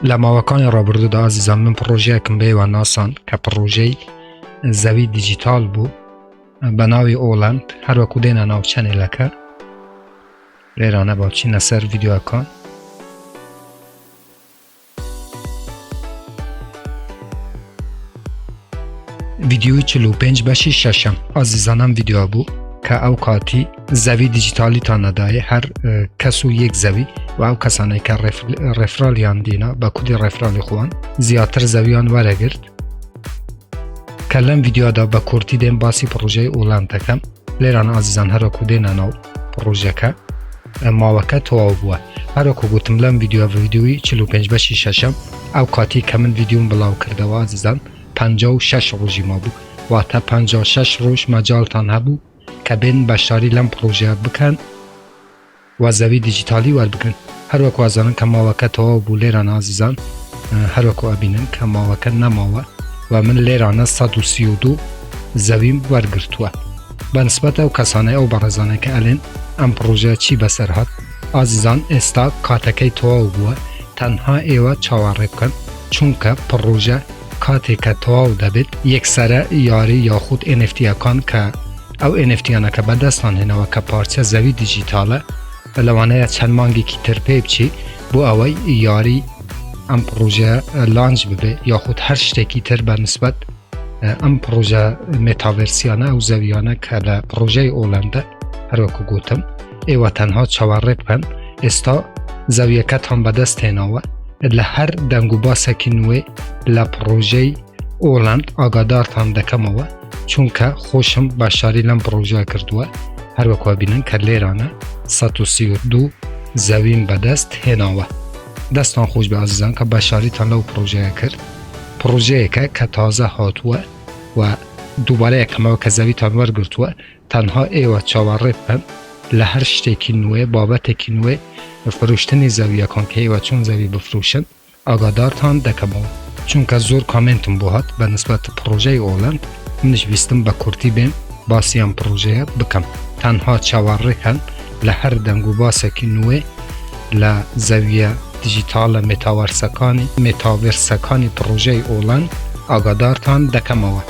لماوەکانی ڕابردوودا ئازیزان من پرۆژەیەکم بێوە ناسان کە پرۆژەی زەوی دیجیتال بوو بە ناوی ئۆڵند هەروەکو دێنە ناو چەنێلەکە لێرانە باچینە سەر ڤیدیۆەکان ڤیدیۆی 45 بەشی شەشەم ئازیزانم ڤیدیۆ بوو کە ئەو کاتی زەوی دیجیتالیتان نەدایە هەر کەس و یەک زەوی و ئەو کەسانەی کە ڕێفرالیان دینە بە کودی ڕێفرالی خۆیان زیاتر زەویان وەرەگرت کە لەم ڤیدیۆدا بە کورتی دێن باسی پرۆژەی ئۆڵند دەکەم لێرانە ئازیزان هەروەکو دێنە ناو پرۆژەکە ماوەکە تەواو بووە هەروەکو گوتم لەم ڤیدیۆی 45 بەشی شەشەم ئەو کاتی کە من ڤیدیۆم بڵاو کردەوە ئازیزان 56 ڕۆژی ما بوو واتە 56 ڕۆژ مەجاڵتان هەبوو کە بێن بەشداری لەم پرۆژەیە بکەن و زەوی دیجیتالی وەربگرن هەروەکو ئازانن کە ماوەکە تەواو بوو لێرانە ئازیزان هەروەکو ئەبینن کە ماوەکە نەماوە و من لێرانە 132 زەویم وەرگرتووە بەنسبەت ئەو کەسانەی ئەو بەڕێزانەی کە ئەلێن ئەم پرۆژە چی بەسەر هات ئازیزان ئێستا کاتەکەی تەواو بووە تەنها ئێوە چاوەڕێ بکەن چونکە پرۆژە کاتێکە تەواو دەبێت یەکسەرە یاری یاخود NFTەکان کە ئەو NFTیانە کە بەدەستان هێنەوە کە پارچە زەوی دیجیتالە لەوانەیە چەند مانگێکی تر پێ بچی بۆ ئەوەی یاری ئەم پرۆژە لانچ ببێ یاخود هەر شتێکی تر بەنسبەت ئەم پرۆژە مێتاڤێرسیانە ئەو زەویانە کە لە پرۆژەی ئۆڵەندە هەروەکو گوتم ئێوە تەنها چاوەڕێ بکەن ئێستا زەویەکەتان بەدەست هێناوە لە هەر دەنگ و باسێکی نوێ لە پرۆژەی ئۆڵەند ئاگادارتان دەکەمەوە چونکە خۆشم بەشداری لەم پرۆژە کردووە هەروەکو بینن کە لێرانە 132 زەویم بەدەست هێناوە دەستان خۆش بە ئازیزان کە بەشداریتان لەو پرۆژەیە کرد پرۆژەیەکە کە تازە هاتووە و دووبارە یەکەمەوە کە زەویتان وەرگرتووە تەنها ئێوە چاوەڕێ بکەن لە هەر شتێکی نوێ بابەتێکی نوێ فروشتنی زەویەکان کە ئێوە چۆن زەوی بفروشن ئاگادارتان دەکەمەوە چونکە زۆر کامنتم بۆ هات بەنسبەت پرۆژەی ئۆڵەند منش ویستم بە کورتی بێن باسی ئەم پرۆژەیە بکەم تەنها چاوەڕێکەن لە هەر دەنگ و باسێکی نوێ لە زەویە دیجیتالە مێتاڤێرسەکانی پرۆژەی ئۆڵەند ئاگادارتان دەکەمەوە